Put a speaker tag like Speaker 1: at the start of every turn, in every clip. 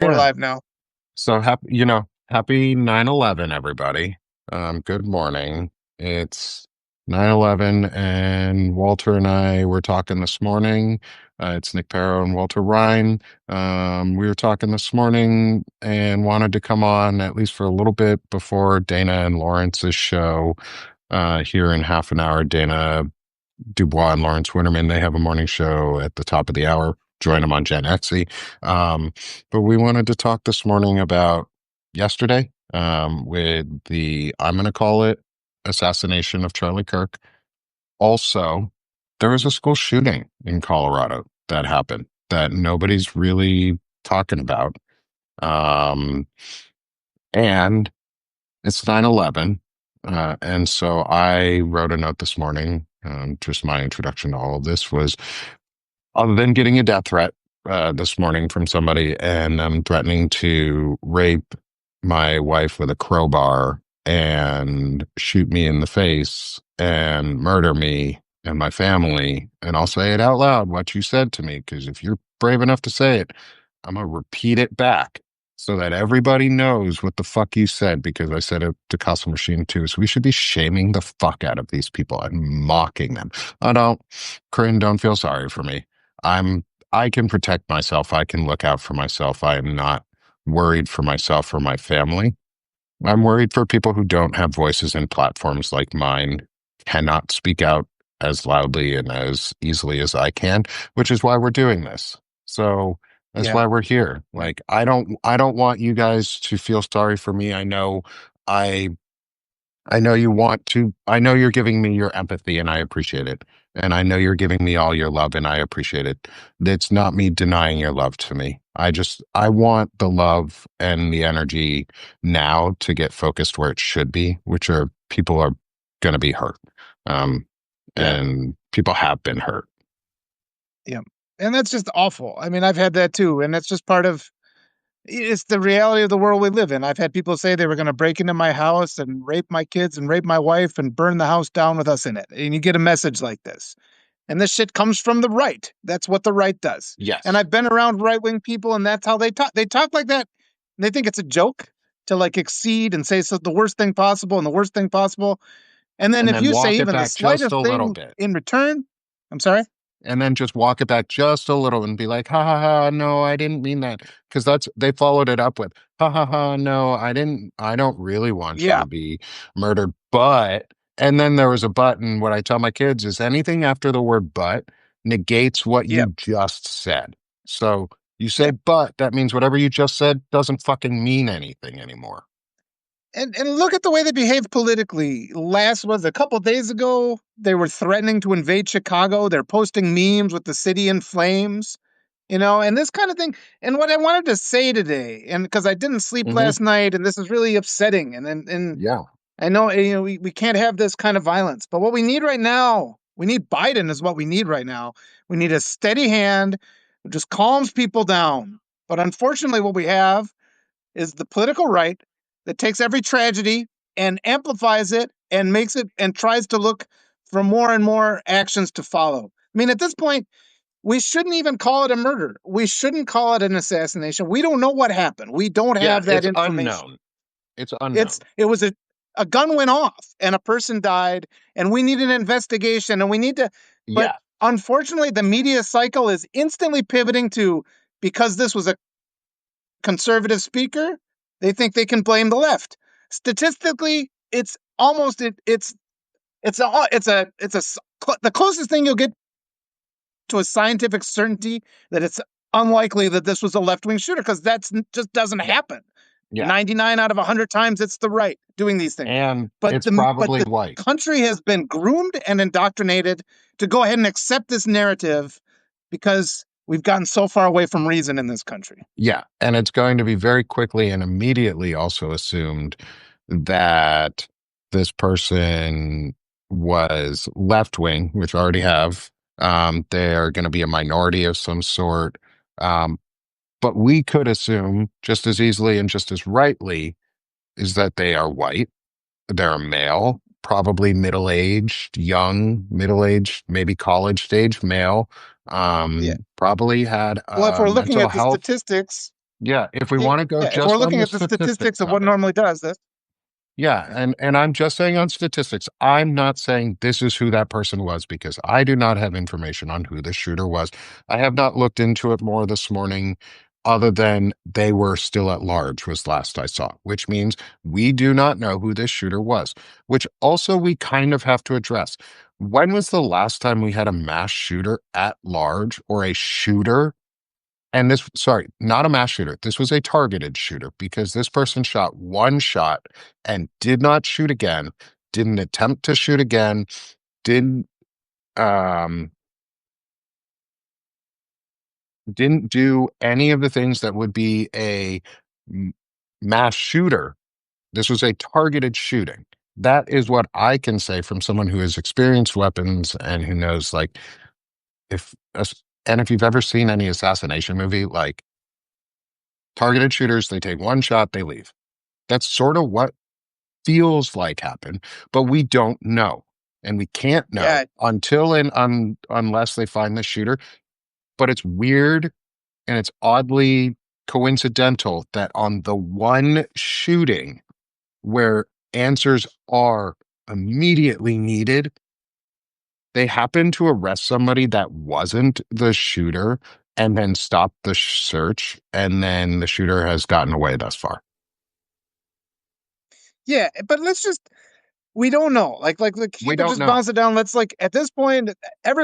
Speaker 1: We're
Speaker 2: Yeah.
Speaker 1: live now.
Speaker 2: So happy 9/11, everybody. Good morning. It's 9/11 and Walter and I were talking this morning. It's Nick Paro and Walter Ryan. We were talking this morning and wanted to come on at least for a little bit before Dana and Lawrence's show here in half an hour. Dana Dubois and Lawrence Winterman, they have a morning show at the top of the hour. Join them on Gen Xy. But we wanted to talk this morning about yesterday with I'm going to call it assassination of Charlie Kirk. Also, there was a school shooting in Colorado that happened that nobody's really talking about. Um, and it's 9/11. And so I wrote a note this morning. Just my introduction to all of this was other than getting a death threat this morning from somebody and threatening to rape my wife with a crowbar and shoot me in the face and murder me and my family. And I'll say it out loud what you said to me, because if you're brave enough to say it, I'm going to repeat it back so that everybody knows what the fuck you said, because I said it to Castle Machine too. So we should be shaming the fuck out of these people and mocking them. I don't, Corinne, don't feel sorry for me. I'm I can protect myself. I can look out for myself. I am not worried for myself or my family. I'm worried for people who don't have voices and platforms like mine, cannot speak out as loudly and as easily as I can, which is why we're doing this. So that's
Speaker 1: Yeah.
Speaker 2: why we're here. Like I don't want you guys to feel sorry for me. I I know you want to, I know you're giving me your empathy and I appreciate it. And I know you're giving me all your love and I appreciate it. It's not me denying your love to me. I want the love and the energy now to get focused where it should be, which are people are going to be hurt. Um,
Speaker 1: Yeah.
Speaker 2: and people have been hurt.
Speaker 1: Yeah. And that's just awful. I mean, I've had that too. And that's just part of it's the reality of the world we live in. I've had people say they were going to break into my house and rape my kids and rape my wife and burn the house down with us in it. And you get a message like this. And this shit comes from the right. That's what the right does. And
Speaker 2: Yes.
Speaker 1: I've been around right wing people, and that's how they talk. They talk like that. And they think it's a joke to like exceed and say so the worst thing possible and the worst thing possible. And then
Speaker 2: And
Speaker 1: if
Speaker 2: then
Speaker 1: you say
Speaker 2: walk it
Speaker 1: even the
Speaker 2: back just
Speaker 1: slightest
Speaker 2: a little
Speaker 1: thing
Speaker 2: bit.
Speaker 1: in return, I'm sorry.
Speaker 2: And then just walk it back just a little and be like, ha ha ha, no, I didn't mean that. Because they followed it up with, ha ha ha, no, I don't really want you
Speaker 1: Yeah.
Speaker 2: to be murdered. But, and then there was a but. And what I tell my kids is anything after the word but negates what
Speaker 1: Yeah.
Speaker 2: you just said. So you say
Speaker 1: Yeah.
Speaker 2: but, that means whatever you just said doesn't fucking mean anything anymore.
Speaker 1: And look at the way they behave politically. Last was a couple days ago, they were threatening to invade Chicago. They're posting memes with the city in flames, and this kind of thing. And what I wanted to say today, and because I didn't sleep
Speaker 2: Hmm.
Speaker 1: last night, and this is really upsetting, and
Speaker 2: Yeah.
Speaker 1: I know we can't have this kind of violence, but what we need right now, we need Biden is what we need right now. We need a steady hand who just calms people down. But unfortunately, what we have is the political right that takes every tragedy and amplifies it and makes it and tries to look for more and more actions to follow. I mean, at this point, we shouldn't even call it a murder. We shouldn't call it an assassination. We don't know what happened. We don't
Speaker 2: Yeah.
Speaker 1: have that
Speaker 2: It's
Speaker 1: information.
Speaker 2: unknown. It's unknown.
Speaker 1: It was a gun went off and a person died and we need an investigation and we need to but
Speaker 2: Yeah.
Speaker 1: unfortunately the media cycle is instantly pivoting to because this was a conservative speaker, they think they can blame the left. Statistically, it's almost the closest thing you'll get to a scientific certainty that it's unlikely that this was a left wing shooter because that's just doesn't happen.
Speaker 2: Yeah.
Speaker 1: 99 out of 100 times it's the right doing these things.
Speaker 2: And
Speaker 1: But
Speaker 2: it's
Speaker 1: the
Speaker 2: probably white.
Speaker 1: country has been groomed and indoctrinated to go ahead and accept this narrative because we've gotten so far away from reason in this country.
Speaker 2: Yeah. And it's going to be very quickly and immediately also assumed that this person was left wing, which I already have. They're going to be a minority of some sort. Um, but we could assume just as easily and just as rightly is that they are white. They're a male, probably middle aged, young, middle aged, maybe college stage male.
Speaker 1: Yeah.
Speaker 2: Probably had
Speaker 1: Well, if we're looking
Speaker 2: mental
Speaker 1: at the
Speaker 2: health.
Speaker 1: statistics,
Speaker 2: Yeah, if we
Speaker 1: Yeah,
Speaker 2: want to go
Speaker 1: if we're
Speaker 2: just on
Speaker 1: looking
Speaker 2: the
Speaker 1: at the statistics
Speaker 2: statistics
Speaker 1: of
Speaker 2: of
Speaker 1: what
Speaker 2: it.
Speaker 1: normally does this,
Speaker 2: Yeah, and I'm just saying on statistics. I'm not saying this is who that person was because I do not have information on who the shooter was. I have not looked into it more this morning, other than they were still at large was last I saw, which means we do not know who this shooter was, which also we kind of have to address. When was the last time we had a mass shooter at large or a shooter? And this, sorry, not a mass shooter. This was a targeted shooter because this person shot one shot and did not shoot again, didn't attempt to shoot again, didn't um didn't do any of the things that would be a m- mass shooter. This was a targeted shooting. That is what I can say from someone who has experienced weapons and who knows like if and if you've ever seen any assassination movie, like targeted shooters, they take one shot, they leave. That's sort of what feels like happened, but we don't know. And we can't know
Speaker 1: yeah,
Speaker 2: until and unless they find the shooter. But it's weird and it's oddly coincidental that on the one shooting where answers are immediately needed, they happen to arrest somebody that wasn't the shooter and then stop the search. And then the shooter has gotten away thus far.
Speaker 1: yeah. But we don't know.
Speaker 2: We
Speaker 1: Keep it,
Speaker 2: don't
Speaker 1: just
Speaker 2: know.
Speaker 1: bounce it down. Let's at this point,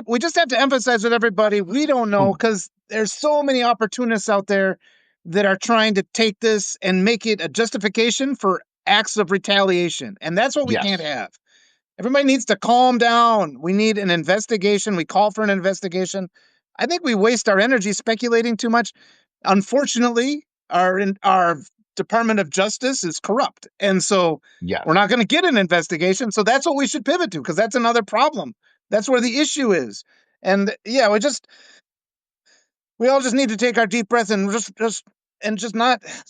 Speaker 1: we just have to emphasize with everybody, we don't know
Speaker 2: Mm,
Speaker 1: because there's so many opportunists out there that are trying to take this and make it a justification for acts of retaliation, and that's what we can't
Speaker 2: yes.
Speaker 1: have. Everybody needs to calm down. We need an investigation. We call for an investigation. I think we waste our energy speculating too much. Unfortunately, our Department of Justice is corrupt, and so we're
Speaker 2: Yes.
Speaker 1: not going to get an investigation. So that's what we should pivot to because that's another problem. That's where the issue is. And yeah, we all just need to take our deep breath and just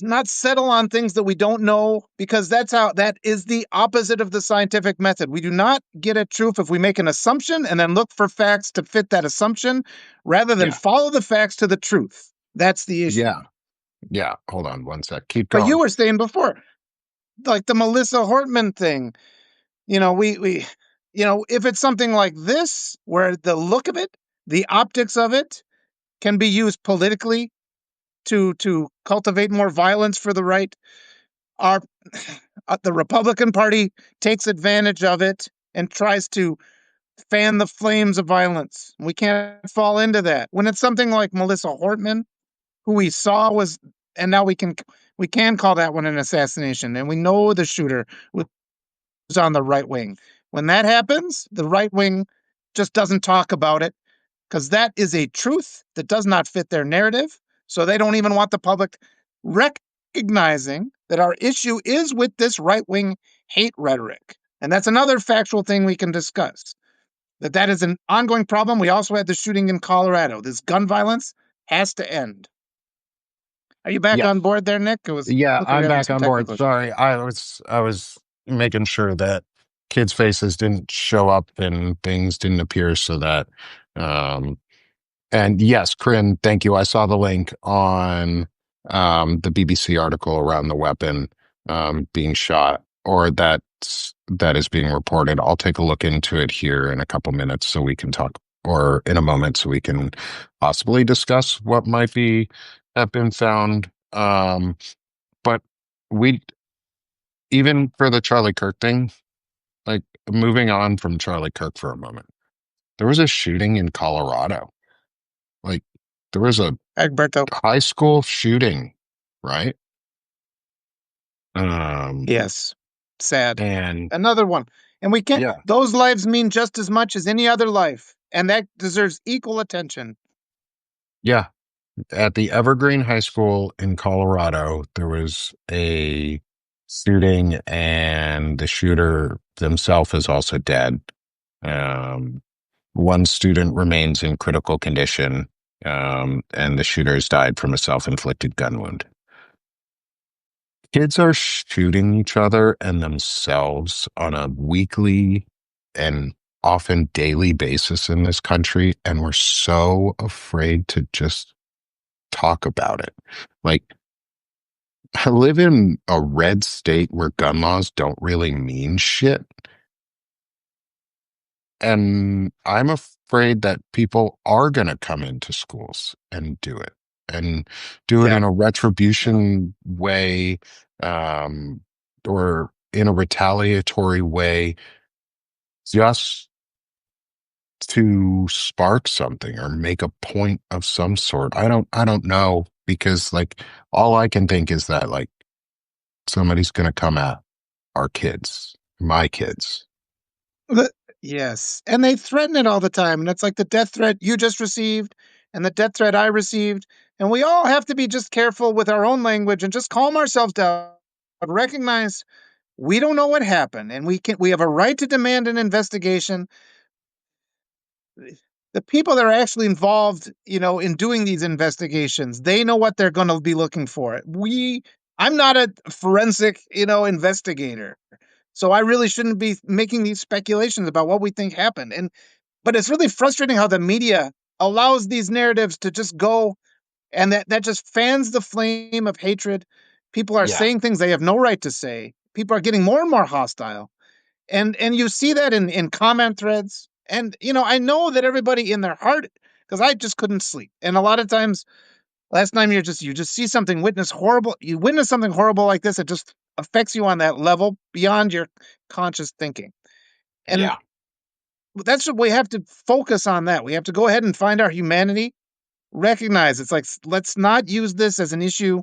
Speaker 1: not settle on things that we don't know because that is the opposite of the scientific method. We do not get at truth if we make an assumption and then look for facts to fit that assumption rather than
Speaker 2: Yeah.
Speaker 1: follow the facts to the truth. That's the issue.
Speaker 2: Yeah. Yeah. Hold on one sec. Keep
Speaker 1: But you
Speaker 2: going.
Speaker 1: were saying before, like the Melissa Hortman thing, we if it's something like this where the look of it, the optics of it can be used politically to cultivate more violence for the right. Our the Republican Party takes advantage of it and tries to fan the flames of violence. We can't fall into that. When it's something like Melissa Hortman, who we saw was, and now we can call that one an assassination, and we know the shooter was on the right wing. When that happens, the right wing just doesn't talk about it because that is a truth that does not fit their narrative. So they don't even want the public recognizing that our issue is with this right wing hate rhetoric. And that's another factual thing we can discuss. That is an ongoing problem. We also had the shooting in Colorado. This gun violence has to end. Are you back on
Speaker 2: Yes.
Speaker 1: board there, Nick? It was
Speaker 2: Yeah,
Speaker 1: look like we're
Speaker 2: I'm
Speaker 1: having
Speaker 2: back
Speaker 1: some
Speaker 2: on board.
Speaker 1: technical issues.
Speaker 2: Sorry. I was making sure that kids' faces didn't show up and things didn't appear so that um and yes, Corinne, thank you. I saw the link on the BBC article around the weapon being shot or that is being reported. I'll take a look into it here in a couple minutes so we can talk or in a moment so we can possibly discuss what might be have been found. But we even for the Charlie Kirk thing, like moving on from Charlie Kirk for a moment, there was a shooting in Colorado. Like there was a
Speaker 1: Egberto.
Speaker 2: high school shooting, right? Um,
Speaker 1: Yes. Sad.
Speaker 2: and
Speaker 1: Another one. And we can't,
Speaker 2: yeah,
Speaker 1: those lives mean just as much as any other life. And that deserves equal attention.
Speaker 2: yeah. At the Evergreen High School in Colorado, there was a shooting, and the shooter himself is also dead. Um, One student remains in critical condition, and the shooter has died from a self-inflicted gun wound. Kids are shooting each other and themselves on a weekly and often daily basis in this country, and we're so afraid to just talk about it. Like, I live in a red state where gun laws don't really mean shit. And I'm afraid that people are going to come into schools and do it
Speaker 1: Yeah.
Speaker 2: in a
Speaker 1: Yeah.
Speaker 2: retribution way, um, or in a retaliatory way, just to spark something or make a point of some sort. I don't know because like all I can think is that like somebody's going to come at our kids, my kids.
Speaker 1: The Yes, and they threaten it all the time, and it's like the death threat you just received and the death threat I received, and we all have to be just careful with our own language and just calm ourselves down, but recognize we don't know what happened, and we have a right to demand an investigation. The people that are actually involved, in doing these investigations, they know what they're gonna be looking for. I'm not a forensic, investigator. So I really shouldn't be making these speculations about what we think happened. But it's really frustrating how the media allows these narratives to just go, and that just fans the flame of hatred. People are
Speaker 2: Yeah.
Speaker 1: saying things they have no right to say. People are getting more and more hostile. And you see that in comment threads. And I know that everybody in their heart, because I just couldn't sleep. And a lot of times last time you just see something, you witness something horrible like this, it just affects you on that level beyond your conscious thinking. And
Speaker 2: Yeah.
Speaker 1: that's what we have to focus on. That we have to go ahead and find our humanity, recognize it's like let's not use this as an issue,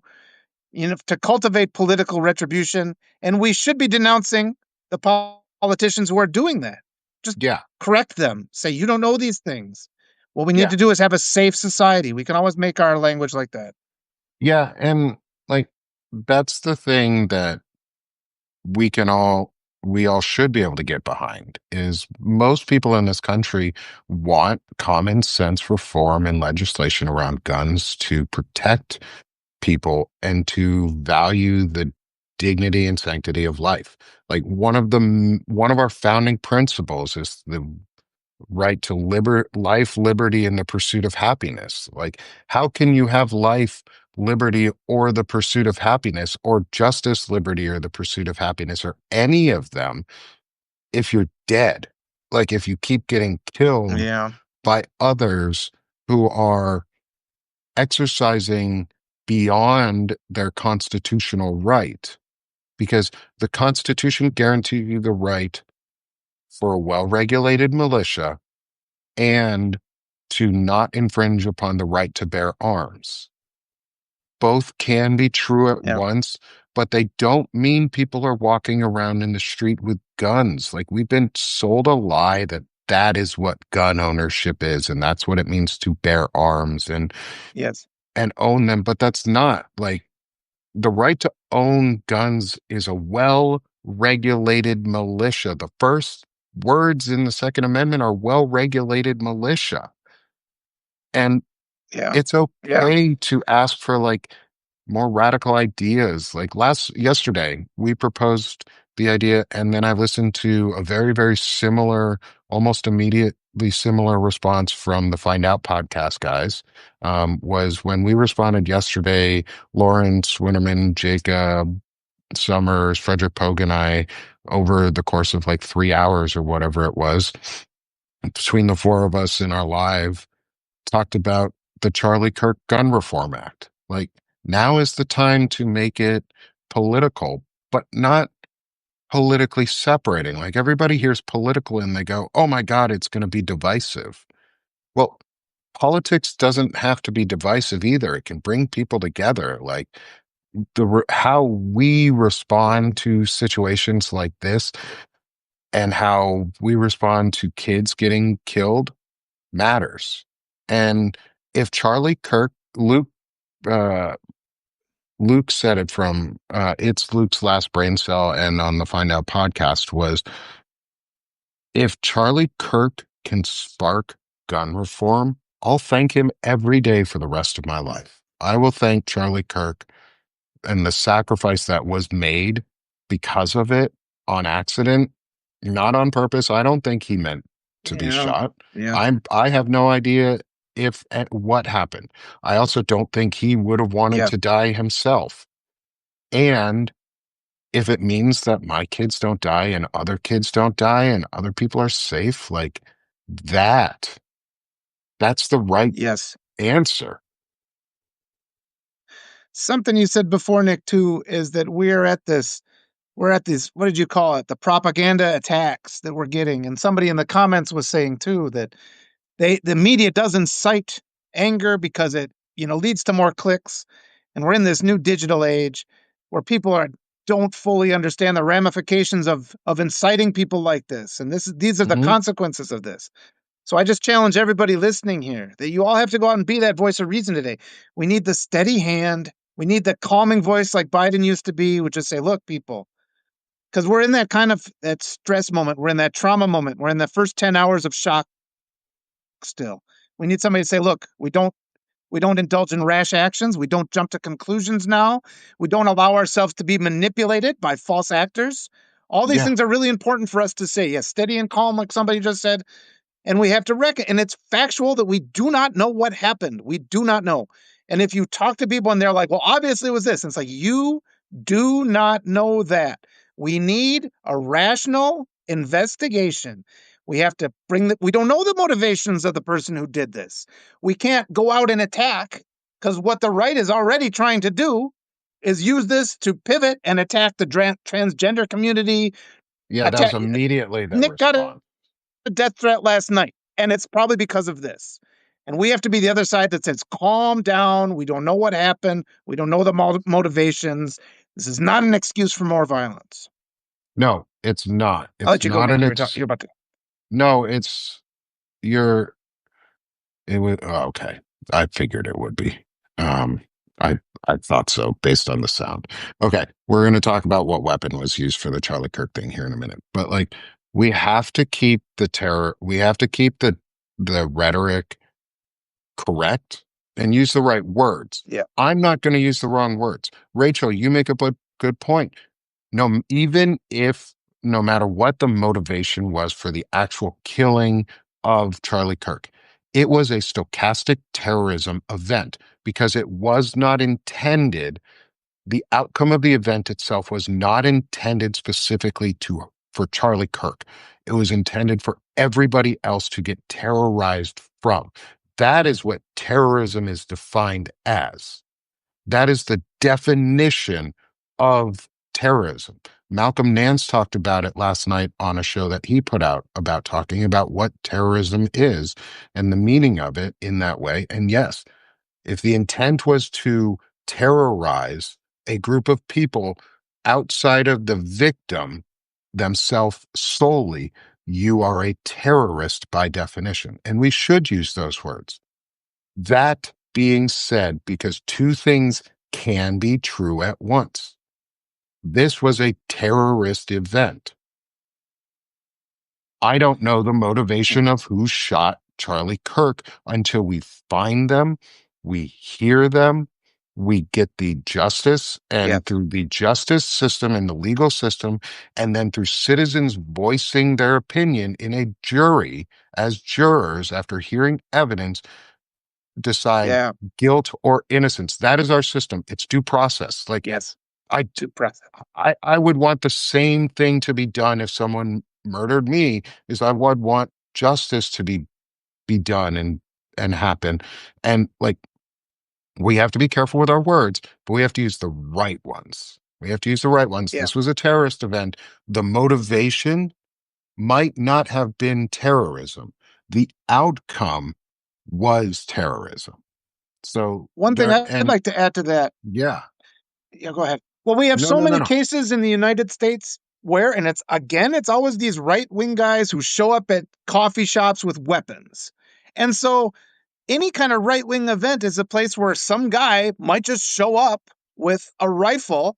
Speaker 1: to cultivate political retribution. And we should be denouncing the politicians who are doing that. Just
Speaker 2: Yeah.
Speaker 1: correct them. Say you don't know these things. What we need
Speaker 2: Yeah.
Speaker 1: to do is have a safe society. We can always make our language like that.
Speaker 2: Yeah, and like that's the thing that we can all we all should be able to get behind is most people in this country want common sense reform and legislation around guns to protect people and to value the dignity and sanctity of life. Like one of our founding principles is the right to life, liberty, and the pursuit of happiness. Like, how can you have life, liberty, or the pursuit of happiness, or justice, liberty, or the pursuit of happiness, or any of them if you're dead? Like, if you keep getting killed
Speaker 1: Yeah.
Speaker 2: by others who are exercising beyond their constitutional right, because the Constitution guarantees you the right for a well regulated militia and to not infringe upon the right to bear arms. Both can be true at
Speaker 1: Yeah.
Speaker 2: once, but they don't mean people are walking around in the street with guns. Like we've been sold a lie that that is what gun ownership is and that's what it means to bear arms
Speaker 1: Yes.
Speaker 2: and own them, but that's not. Like the right to own guns is a well regulated militia. The first words in the Second Amendment are well regulated militia. And
Speaker 1: Yeah.
Speaker 2: it's
Speaker 1: Yeah.
Speaker 2: okay to ask for like more radical ideas. Like yesterday, we proposed the idea, and then I listened to a very, very similar, almost immediately similar response from the Find Out podcast guys. Was when we responded yesterday, Lawrence, Winterman, Jacob, Summers, Frederick Pogue, and I, over the course of like 3 hours or whatever it was, between the four of us in our live talked about the Charlie Kirk Gun Reform Act. Like, now is the time to make it political, but not politically separating. Like, everybody hears political and they go, oh my God, it's going to be divisive. Well, politics doesn't have to be divisive either. It can bring people together. Like, how we respond to situations like this and how we respond to kids getting killed matters. And if Charlie Kirk, uh, Luke said it from It's Luke's Last Brain Cell and on the Find Out podcast was if Charlie Kirk can spark gun reform, I'll thank him every day for the rest of my life. I will thank Charlie Kirk and the sacrifice that was made because of it on accident, not on purpose. I don't think he meant to be
Speaker 1: Yeah.
Speaker 2: shot.
Speaker 1: Yeah.
Speaker 2: I have no idea if what happened. I also don't think he would have wanted
Speaker 1: Yeah.
Speaker 2: to die himself. And if it means that my kids don't die and other kids don't die and other people are safe, like that, that's the right
Speaker 1: Yes.
Speaker 2: answer.
Speaker 1: Something you said before, Nick, too, is that we're at these, what did you call it? The propaganda attacks that we're getting. And somebody in the comments was saying too that the media does incite anger because it, leads to more clicks. And we're in this new digital age where people don't fully understand the ramifications of inciting people like this. And these are the
Speaker 2: Mhm.
Speaker 1: consequences of this. So I just challenge everybody listening here that you all have to go out and be that voice of reason today. We need the steady hand. We need the calming voice like Biden used to be, which is say, look, people, because we're in that kind of that stress moment. We're in that trauma moment. We're in the first 10 hours of shock still. We need somebody to say, look, we don't indulge in rash actions. We don't jump to conclusions now. We don't allow ourselves to be manipulated by false actors. All these
Speaker 2: Yeah.
Speaker 1: things are really important for us to say. Yes, steady and calm, like somebody just said, and we have to reckon. And it's factual that we do not know what happened. We do not know. And if you talk to people and they're like, well, obviously it was this, and it's like, you do not know that. We need a rational investigation. We have to we don't know the motivations of the person who did this. We can't go out and attack because what the right is already trying to do is use this to pivot and attack the transgender community.
Speaker 2: Yeah, that was
Speaker 1: Attack.
Speaker 2: immediately their
Speaker 1: Nick got a
Speaker 2: response.
Speaker 1: death threat last night, and it's probably because of this. And we have to be the other side that says, calm down. We don't know what happened. We don't know the motivations. This is not an excuse for more violence.
Speaker 2: No, it's not.
Speaker 1: I'll
Speaker 2: It's
Speaker 1: let you go,
Speaker 2: not
Speaker 1: Nick.
Speaker 2: an
Speaker 1: You're about to.
Speaker 2: no, it's you're it was okay. I figured it would be. Um I I thought so based on the sound. Okay, we're going to talk about what weapon was used for the Charlie Kirk thing here in a minute. But like we have to keep the terror, we have to keep the rhetoric correct and use the right words.
Speaker 1: Yeah.
Speaker 2: I'm not going to use the wrong words. Rachel, you make a good point. No, even if no matter what the motivation was for the actual killing of Charlie Kirk, it was a stochastic terrorism event because it was not intended, the outcome of the event itself was not intended specifically to for Charlie Kirk. It was intended for everybody else to get terrorized from. That is what terrorism is defined as. That is the definition of terrorism. Malcolm Nance talked about it last night on a show that he put out about talking about what terrorism is and the meaning of it in that way. And yes, if the intent was to terrorize a group of people outside of the victim themselves solely, you are a terrorist by definition. And we should use those words. That being said, because two things can be true at once. This was a terrorist event. I don't know the motivation of who shot Charlie Kirk until we find them, we hear them, we get the justice,
Speaker 1: Yeah.
Speaker 2: and through the justice system and the legal system, and then through citizens voicing their opinion in a jury as jurors after hearing evidence, decide
Speaker 1: Yeah.
Speaker 2: guilt or innocence. That is our system. It's due process. Like
Speaker 1: Yes.
Speaker 2: I,
Speaker 1: To press it.
Speaker 2: I would want the same thing to be done if someone murdered me. Is I would want justice to be done and happen. And like we have to be careful with our words, but we have to use the right ones. We have to use the right ones.
Speaker 1: Yeah.
Speaker 2: This was a terrorist event. The motivation might not have been terrorism. The outcome was terrorism. So
Speaker 1: One thing
Speaker 2: there
Speaker 1: I'd
Speaker 2: and
Speaker 1: like to add to that.
Speaker 2: yeah.
Speaker 1: Yeah, go ahead. Well, we have
Speaker 2: No,
Speaker 1: so
Speaker 2: no, no,
Speaker 1: many
Speaker 2: no.
Speaker 1: cases in the United States where, and it's always these right wing guys who show up at coffee shops with weapons. And so any kind of right wing event is a place where some guy might just show up with a rifle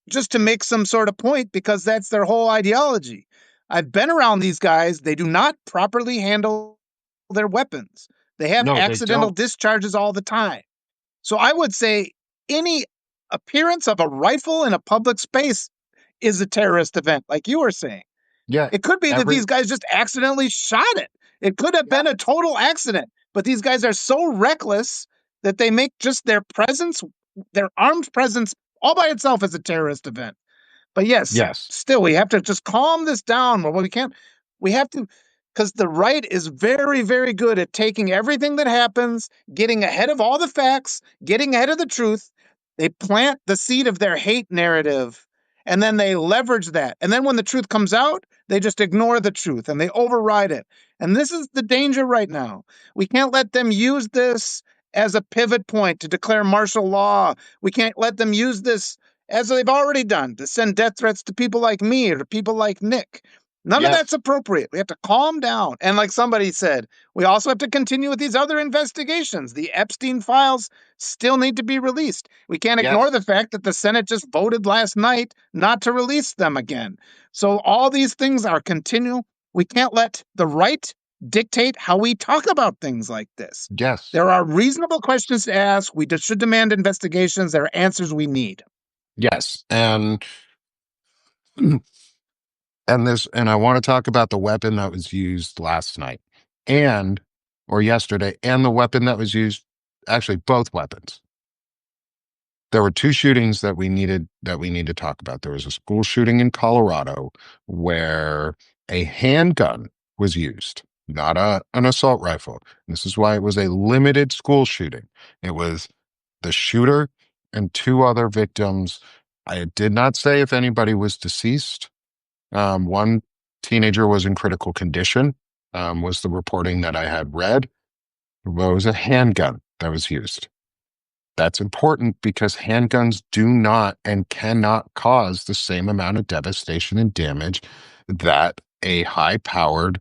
Speaker 1: just to make some sort of point because that's their whole ideology. I've been around these guys. They do not properly handle their weapons. They have
Speaker 2: No, they
Speaker 1: accidental
Speaker 2: don't.
Speaker 1: discharges all the time. So I would say any appearance of a rifle in a public space is a terrorist event, like you were saying.
Speaker 2: Yeah.
Speaker 1: It could be that
Speaker 2: Every
Speaker 1: these guys just accidentally shot it. It could have
Speaker 2: yeah.
Speaker 1: been a total accident, but these guys are so reckless that they make just their presence, their armed presence all by itself is a terrorist event. But yes,
Speaker 2: Yes.
Speaker 1: still, we have to just calm this down. Well, we can't, we have to, because the right is very, very good at taking everything that happens, getting ahead of all the facts, getting ahead of the truth. They plant the seed of their hate narrative and then they leverage that. And then when the truth comes out, they just ignore the truth and they override it. And this is the danger right now. We can't let them use this as a pivot point to declare martial law. We can't let them use this as they've already done, to send death threats to people like me or to people like Nick. None of that's
Speaker 2: Yes.
Speaker 1: appropriate. We have to calm down. And like somebody said, we also have to continue with these other investigations. The Epstein files still need to be released. We can't ignore
Speaker 2: Yes.
Speaker 1: the fact that the Senate just voted last night not to release them again. So all these things are continual. We can't let the right dictate how we talk about things like this.
Speaker 2: Yes.
Speaker 1: There are reasonable questions to ask. We should demand investigations. There are answers we need.
Speaker 2: Yes. And I want to talk about the weapon that was used last night and or yesterday, and the weapon that was used, actually both weapons. There were two shootings that we need to talk about. There was a school shooting in Colorado where a handgun was used, not an assault rifle. This is why it was a limited school shooting. It was the shooter and two other victims. I did not say if anybody was deceased. One teenager was in critical condition, was the reporting that I had read. It was a handgun that was used. That's important because handguns do not and cannot cause the same amount of devastation and damage that a high powered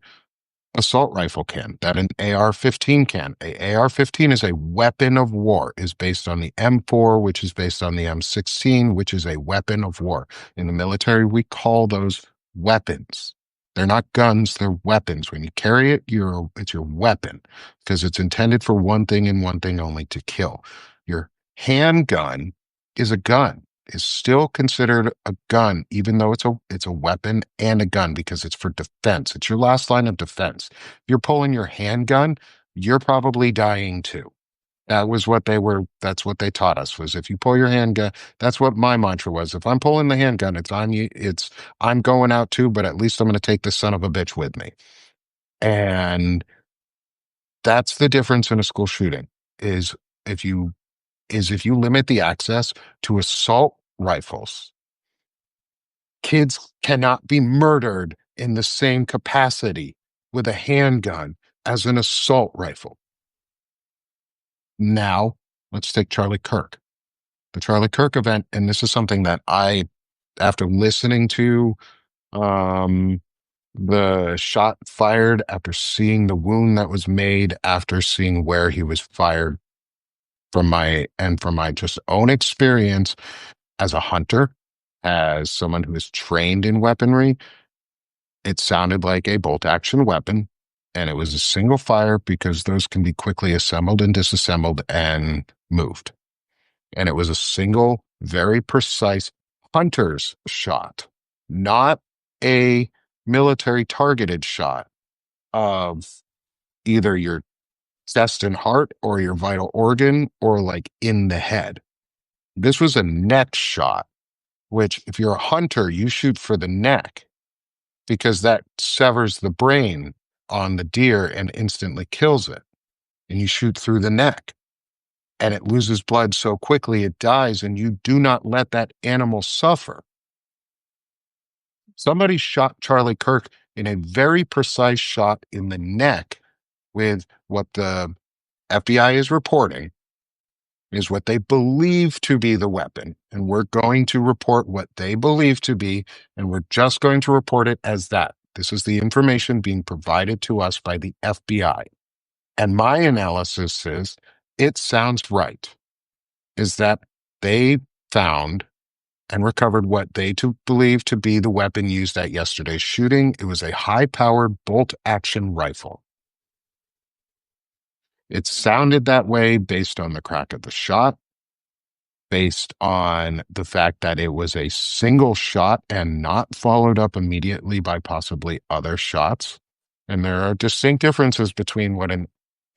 Speaker 2: assault rifle can, that an AR-15 can. A AR-15 is a weapon of war, is based on the M4, which is based on the M16, which is a weapon of war. In the military, we call those weapons. They're not guns, they're weapons. When you carry it, it's your weapon because it's intended for one thing and one thing only, to kill. Your handgun is a gun, is still considered a gun, even though it's a weapon and a gun because it's for defense. It's your last line of defense. If you're pulling your handgun, you're probably dying too. That's what they taught us, was if you pull your handgun, that's what my mantra was. If I'm pulling the handgun, it's on you, I'm going out too, but at least I'm gonna take this son of a bitch with me. And that's the difference in a school shooting, is if you if you limit the access to assault rifles, kids cannot be murdered in the same capacity with a handgun as an assault rifle. Now, let's take Charlie Kirk. The Charlie Kirk event, and this is something that after listening to um, the shot fired, after seeing the wound that was made, after seeing where he was fired, from my just own experience as a hunter, as someone who is trained in weaponry, it sounded like a bolt action weapon, and it was a single fire because those can be quickly assembled and disassembled and moved. And it was a single, very precise hunter's shot, not a military targeted shot of either your chest and heart or your vital organ or like in the head. This was a neck shot, which if you're a hunter, you shoot for the neck because that severs the brain on the deer and instantly kills it. And you shoot through the neck and it loses blood so quickly it dies, and you do not let that animal suffer. Somebody shot Charlie Kirk in a very precise shot in the neck with what the FBI is reporting is what they believe to be the weapon. And we're going to report what they believe to be, and we're just going to report it as that. This is the information being provided to us by the FBI. And my analysis is it sounds right, is that they found and recovered what they believe to be the weapon used at yesterday's shooting. It was a high-powered bolt-action rifle. It sounded that way based on the crack of the shot, based on the fact that it was a single shot and not followed up immediately by possibly other shots. And there are distinct differences between what an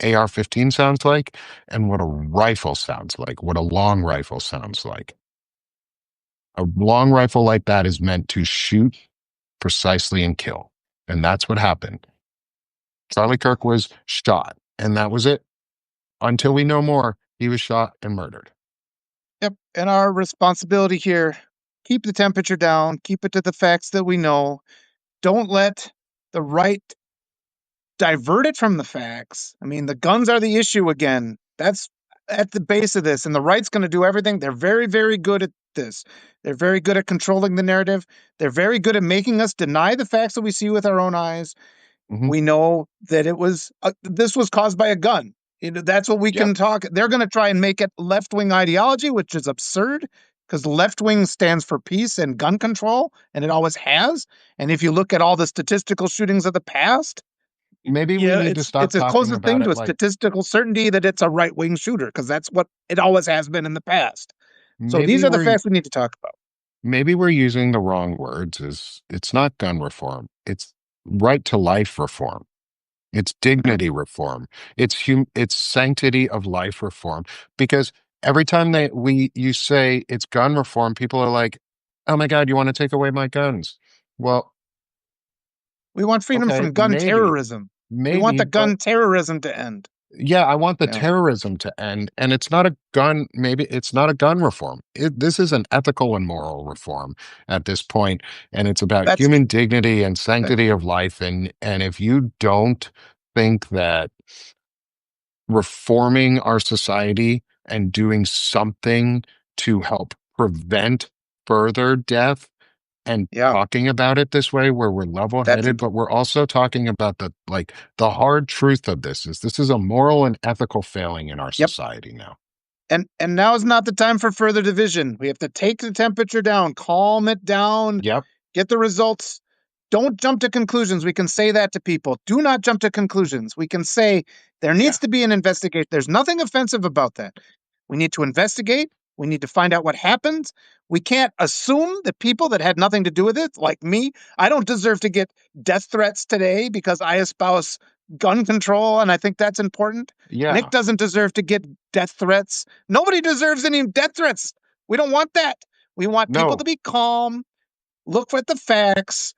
Speaker 2: AR-15 sounds like and what a rifle sounds like, what a long rifle sounds like. A long rifle like that is meant to shoot precisely and kill. And that's what happened. Charlie Kirk was shot, and that was it. Until we know more, he was shot and murdered.
Speaker 1: Yep. And our responsibility here, keep the temperature down, keep it to the facts that we know. Don't let the right divert it from the facts. I mean, the guns are the issue again. That's at the base of this. And the right's going to do everything. They're very, very good at this. They're very good at controlling the narrative. They're very good at making us deny the facts that we see with our own eyes.
Speaker 2: Hmm.
Speaker 1: We know that this was caused by a gun. That's what we
Speaker 2: Yep.
Speaker 1: can talk. They're going to try and make it left wing ideology, which is absurd because left wing stands for peace and gun control, and it always has. And if you look at all the statistical shootings of the past,
Speaker 2: Maybe we
Speaker 1: yeah,
Speaker 2: need to stop
Speaker 1: it's as
Speaker 2: talking
Speaker 1: closest thing
Speaker 2: about
Speaker 1: to
Speaker 2: it
Speaker 1: a
Speaker 2: like
Speaker 1: statistical certainty that it's a right wing shooter because that's what it always has been in the past. So these
Speaker 2: maybe
Speaker 1: are the
Speaker 2: we're
Speaker 1: facts we need to talk about.
Speaker 2: maybe we're using the wrong words. Is it's not gun reform. It's right to life reform. It's
Speaker 1: Yeah.
Speaker 2: dignity reform. It's sanctity of life reform. Because every time you say it's gun reform, people are like, "Oh my God, you want to take away my guns?" Well,
Speaker 1: We want freedom
Speaker 2: okay,
Speaker 1: from gun terrorism. We want
Speaker 2: maybe,
Speaker 1: the
Speaker 2: but
Speaker 1: gun terrorism to end.
Speaker 2: yeah, I want the
Speaker 1: Yeah.
Speaker 2: terrorism to end, and it's not a gun. Maybe it's not a gun reform. This is an ethical and moral reform at this point, and it's about
Speaker 1: That's
Speaker 2: human dignity and
Speaker 1: that,
Speaker 2: sanctity of life. And if you don't think that reforming our society and doing something to help prevent further death and
Speaker 1: yeah.
Speaker 2: talking about it this way where we're
Speaker 1: That's
Speaker 2: level-headed, but we're also talking about the hard truth of this is a moral and ethical failing in our
Speaker 1: yep.
Speaker 2: society now.
Speaker 1: And now is not the time for further division. We have to take the temperature down, calm it down,
Speaker 2: Yep.
Speaker 1: get the results. Don't jump to conclusions. We can say that to people. Do not jump to conclusions. We can say there
Speaker 2: Yeah.
Speaker 1: needs to be an investigation. There's nothing offensive about that. We need to investigate. We need to find out what happened. We can't assume that people that had nothing to do with it, like me, I don't deserve to get death threats today because I espouse gun control, and I think that's important. Nick
Speaker 2: Yeah.
Speaker 1: doesn't deserve to get death threats. Nobody deserves any death threats. We don't want that. We want people to
Speaker 2: No.
Speaker 1: be calm, look at the facts.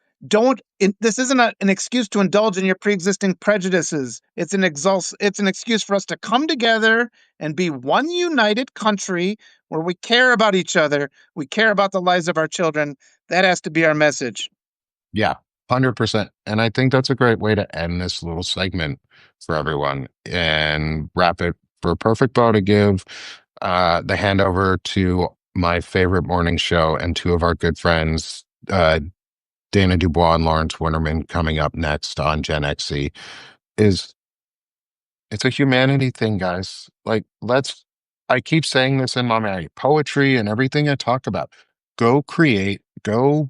Speaker 1: This isn't an excuse to indulge in your pre-existing prejudices. It's an excuse for us to come together and be one united country where we care about each other. We care about the lives of our children. That has to be our message.
Speaker 2: Yeah. 100%. And I think that's a great way to end this little segment for everyone and wrap it for a perfect bow to give the handover to my favorite morning show and two of our good friends, Dana Dubois and Lawrence Winterman, coming up next on Gen XC. Is It's a humanity thing, guys. I keep saying this in my poetry and everything I talk about. Go create, go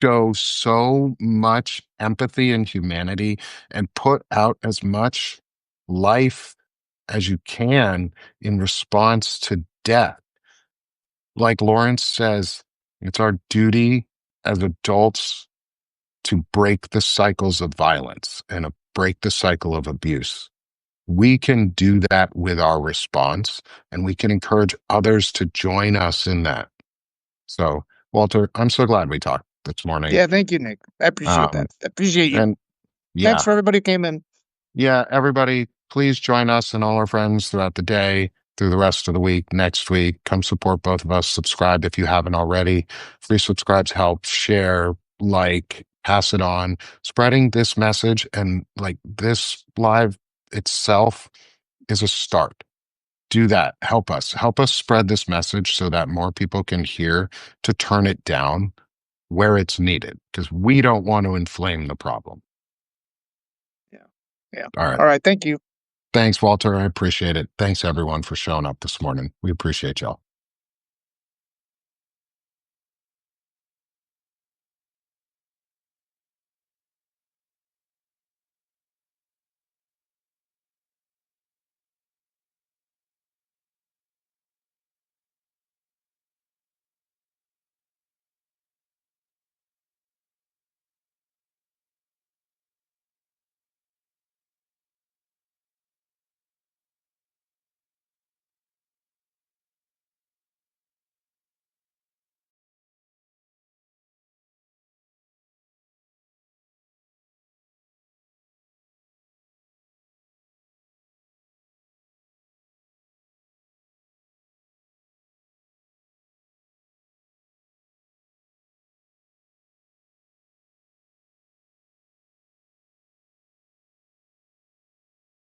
Speaker 2: show so much empathy and humanity and put out as much life as you can in response to death. Like Lawrence says, it's our duty as adults to break the cycles of violence and break the cycle of abuse. We can do that with our response, and we can encourage others to join us in that. So, Walter, I'm so glad we talked this morning.
Speaker 1: Yeah, thank you, Nick. I appreciate
Speaker 2: Um,
Speaker 1: that. I appreciate you.
Speaker 2: and
Speaker 1: Thanks
Speaker 2: yeah,
Speaker 1: for everybody who came in.
Speaker 2: yeah, everybody, please join us and all our friends throughout the day, through the rest of the week, next week. Come support both of us. Subscribe if you haven't already. Free subscribes help. Share, like, pass it on. Spreading this message and like this live itself is a start. Do that. Help us. Help us spread this message so that more people can hear to turn it down where it's needed because we don't want to inflame the problem.
Speaker 1: Yeah. Yeah.
Speaker 2: All right.
Speaker 1: All right. Thank you.
Speaker 2: Thanks, Walter. I appreciate it. Thanks, everyone, for showing up this morning. We appreciate y'all.